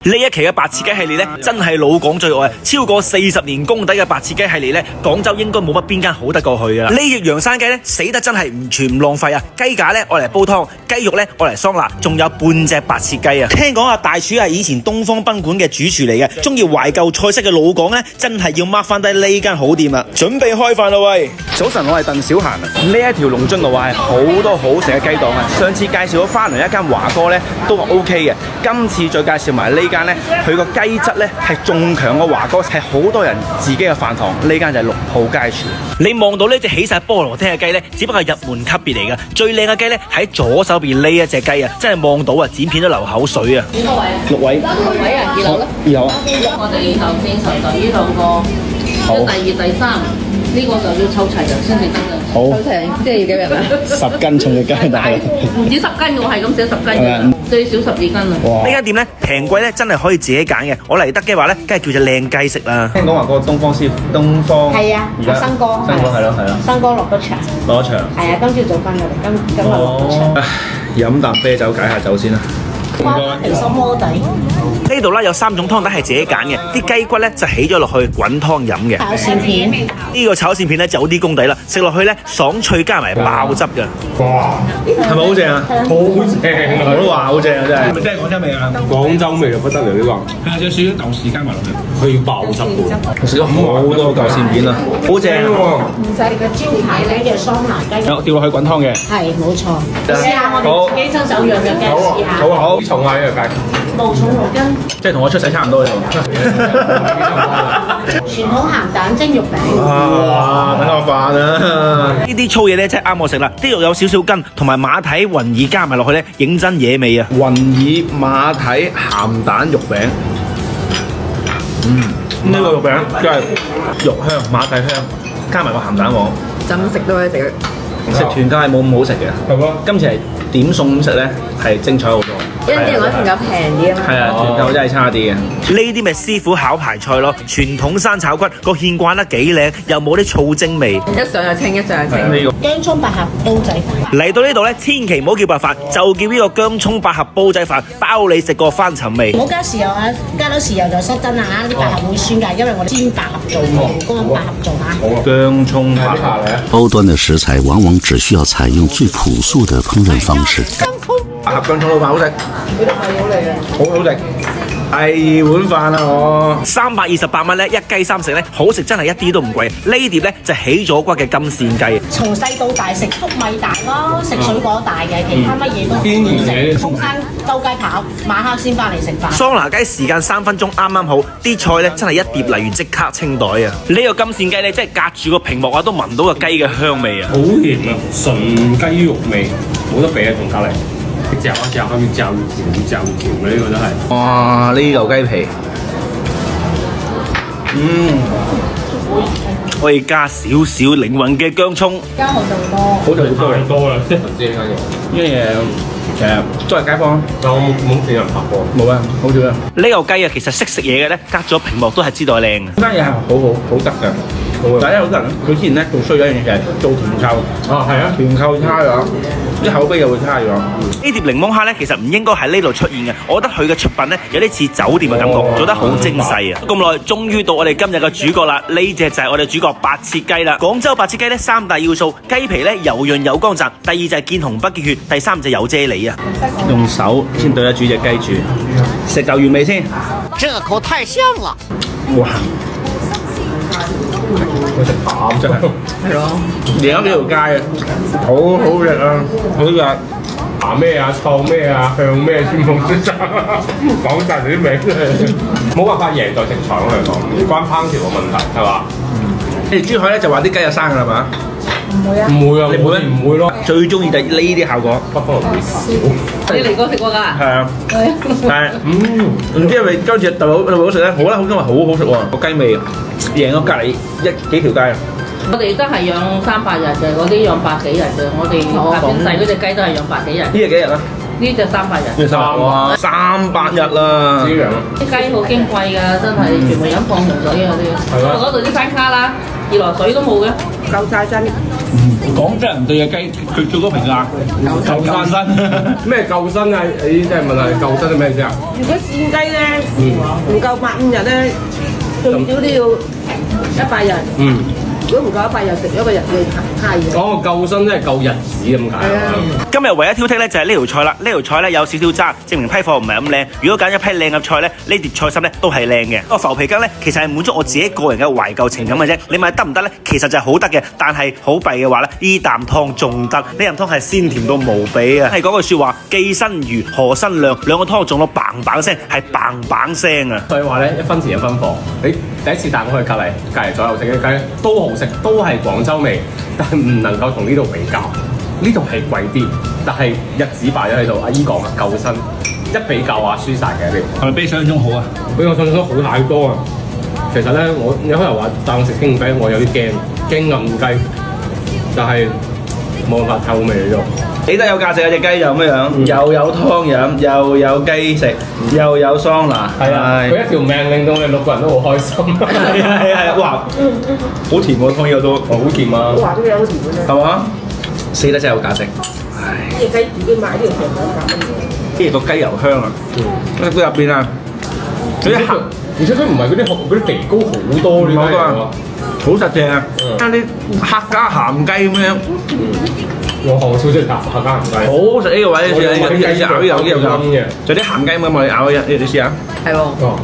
呢一期嘅白切雞系列咧，真係老廣最愛啊！超過40年功底嘅白切雞系列咧，廣州應該冇乜邊間好得過去噶啦。呢翼洋山雞咧，死得真係唔全唔浪費啊！雞架咧，愛嚟煲湯；雞肉咧，愛嚟桑拿，仲有半隻白切雞啊！聽講啊，大廚係以前東方賓館嘅主廚嚟嘅，中意懷舊菜式嘅老廣咧，真係要 mark 翻低呢間好店啊！準備開飯啦喂！早晨，我係鄧小閒啊！呢一條龍津路係好多好食嘅雞檔啊！上次介紹咗翻嚟一間華哥咧，都話 OK 嘅。今次再介紹埋呢間咧，佢個雞質咧係仲強過華哥，係好多人自己嘅飯堂。呢間就係6號街廚。你望到呢隻起晒菠蘿聽嘅雞咧，只不過係入門級別嚟噶。最靚嘅雞咧喺左手邊呢一隻雞啊，真係望到啊，剪片都流口水啊！幾個位啊？6位。6位啊？幾樓咧？有啊。我哋頭先就呢兩個，第二、第三。呢個就要湊齊就先至得㗎。好，湊齊即係要幾人啊？10斤重嘅雞大。唔止10斤，我係咁寫10斤嘅，最少12斤啊！哇！呢間店咧平貴咧真係可以自己揀嘅。我嚟得嘅話咧，梗係叫隻靚雞食啦。聽講話個東方師傅，東方係啊，新哥係咯，新哥落咗場，係啊，今朝早翻咗嚟，今日落咗場。飲啖啤酒解下酒先啦。花皮心鍋底。呢度咧有3種湯底係自己揀嘅，啲雞骨咧就起咗落去滾湯飲嘅。炒鱔片，呢個炒鱔片咧就有啲功底啦，食落去咧爽脆加埋爆汁嘅。哇，係咪好正啊？好正啊！我都話好正啊，真係。係咪真係廣州味啊？廣州味就不得了呢個，係有少少豆豉加埋落去，佢要爆汁嘅。食咗好多嚿鱔片啊，好正喎！唔使個招牌咧嘅桑拿雞。有掉落去滾湯嘅。係，冇錯。試下我哋自己親手養嘅雞，試下。好啊，好重啊呢個雞。無重6斤。即係同我出世差唔多嘅。傳統鹹蛋蒸肉餅。哇！等我飯啊！呢啲粗嘢咧真係啱我食啦，啲肉有少少筋，同埋馬蹄、雲耳加埋落去咧，認真野味啊！雲耳、馬蹄、鹹蛋肉餅，呢個肉餅真係肉香、馬蹄香，加埋個鹹蛋黃，怎食都可以食。食團街冇咁好食嘅。係喎，今次係點餸咁食咧，係精彩好多。因為我團購平啲啊嘛。係啊，團購真係差啲嘅。呢啲咪師傅考牌菜咯，傳統生炒骨，個芡掛得幾靚，又冇啲醋精味。一上就清，一上就清。呢個薑葱百合煲仔飯。嚟到呢度咧，千祈唔好叫白飯，就叫呢個薑葱百合煲仔飯，包你食個翻尋味。唔好加豉油啊！加咗豉油就失真啦嚇，啲百合會酸㗎，因為我哋煎百合做，乾百合做嚇。薑葱百合。高端的食材往往只需要採用最樸素的烹飪方式。百合薑葱老飯好食，好好食。係碗飯啊我！328蚊咧，一雞3食咧，好食真係一啲都唔貴。呢碟咧就起咗骨嘅金線雞。從細到大食粟米大咯，食水果大嘅，其他乜嘢都唔食。中山周街跑，晚黑先翻嚟食飯。桑拿雞時間3分鐘啱啱好，啲菜咧真係一碟嚟完即刻清袋啊！呢個金線雞咧，真係隔住個屏幕啊都聞到個雞嘅香味啊！好甜啊，純雞肉味，冇得比啊，同隔離。嚼一嚼，後面嚼越甜，越嚼越甜嘅呢個都係。哇！呢嚿雞皮，可以加少少靈魂嘅薑葱，加好就多。好就好多太多啦，唔知點解用。呢樣嘢其實作為街坊，但我冇見人拍過。冇啊，好少啊。呢嚿雞啊，其實識食嘢嘅咧，隔咗屏幕都係知道係靚嘅。呢間嘢係好得㗎。但係好多人佢之前咧做衰咗一樣嘢，就係做團購。啊，係啊，團購差咗，啲口碑又會差咗。呢碟檸檬蝦咧，其實唔應該喺呢度出現嘅。我覺得佢嘅出品咧有啲似酒店嘅感覺，做得好精細啊！咁耐，終於到我哋今日嘅主角啦！呢隻就係我哋主角白切雞啦。廣州白切雞咧3大要素：雞皮咧柔潤有光澤，第二就係見紅不見血，第三就有啫喱啊！用手先對得住隻雞住，食嚿原味先。這口太香了！哇！我食淡真係，係咯，連咗幾條街啊，好好食啊，好食。鹹咩啊，臭咩啊，向咩先冇識爭，講晒啲名真係冇辦法贏在食材我嚟講，關烹調嘅問題係嘛？你哋珠海咧就話啲雞有生㗎啦嘛？唔會啊！唔會啊，你冇咩唔會咯。最中意就係呢啲效果。北方人會少。你嚟過食過㗎？係啊，但係唔知係咪今次特別好食咧？我覺得今日好好食喎，個雞味贏咗隔離幾條街啊！我哋都係養300日嘅，嗰啲養100幾日嘅。我哋下邊細嗰隻雞都係養100幾日。呢隻幾日啊？呢隻300日。哇！300日啦！呢樣啲雞好矜貴㗎，真係全部飲礦泉水啊啲。我嗰度啲山卡啦，自來水都冇嘅，夠晒真。廣州人對嘅雞，佢最高評價救身。咩救身啊？你即係問下救身係咩意思啊？如果扇雞咧，唔夠150日咧，最少都要100日。嗯。如果唔夠100日，食咗個日嘅太嘢。講個救身即係救日子咁解啊！今日唯一挑剔咧就係呢條菜啦，呢條菜咧有少少渣，證明批貨唔係咁靚。如果揀一批靚嘅菜咧，呢碟菜心咧都係靚嘅。個浮皮羹咧其實係滿足我自己個人嘅懷舊情感嘅啫。你問得唔得咧？其實就係好得嘅，但係好弊嘅話咧，呢啖湯仲得，呢啖湯係鮮甜到無比啊！係嗰句説話，既生瑜何生亮，兩個湯仲到嘭嘭聲，係嘭嘭聲啊！所以話咧，一分錢一分貨。你第一次帶我去隔離左右食嘅雞都好食，都係廣州味，但係唔能夠同呢度比較。呢度係貴啲，但係日子擺咗喺度。阿姨講啊，救身一比較啊，輸晒嘅呢度。係咪比想象中好啊？比我想象中好太多啊！其實咧，我有可能話帶我食京雞，我有啲驚暗雞，但係冇辦法太好味呢度。幾得有價值啊！隻雞就咁樣，又有湯飲，又有雞食，又有桑拿。係啊，佢一條命令到我哋6個人都好開心。係啊！哇，好甜喎湯呢個都，好甜啊！話都有甜嘅咧。係嘛？死得真係有價值。呢隻雞自己買呢條長長價。跟住個雞油香啊！佢入邊啊，嗰啲鹹，而且佢唔係嗰啲肥膏好多，你睇下，好實淨啊！加啲客家鹹雞咁樣。我超中意客家鹹雞，好好食呢個位，你試咬有啲有㗎，仲有啲鹹雞咁我哋咬一，你試下。係喎。哦，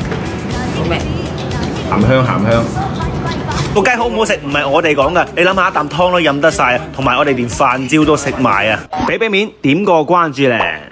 好味。鹹香鹹香。個雞好唔好食唔係我哋講㗎，你諗下一啖湯都飲得晒，同埋我哋連飯焦都食埋啊！俾面點個關注咧。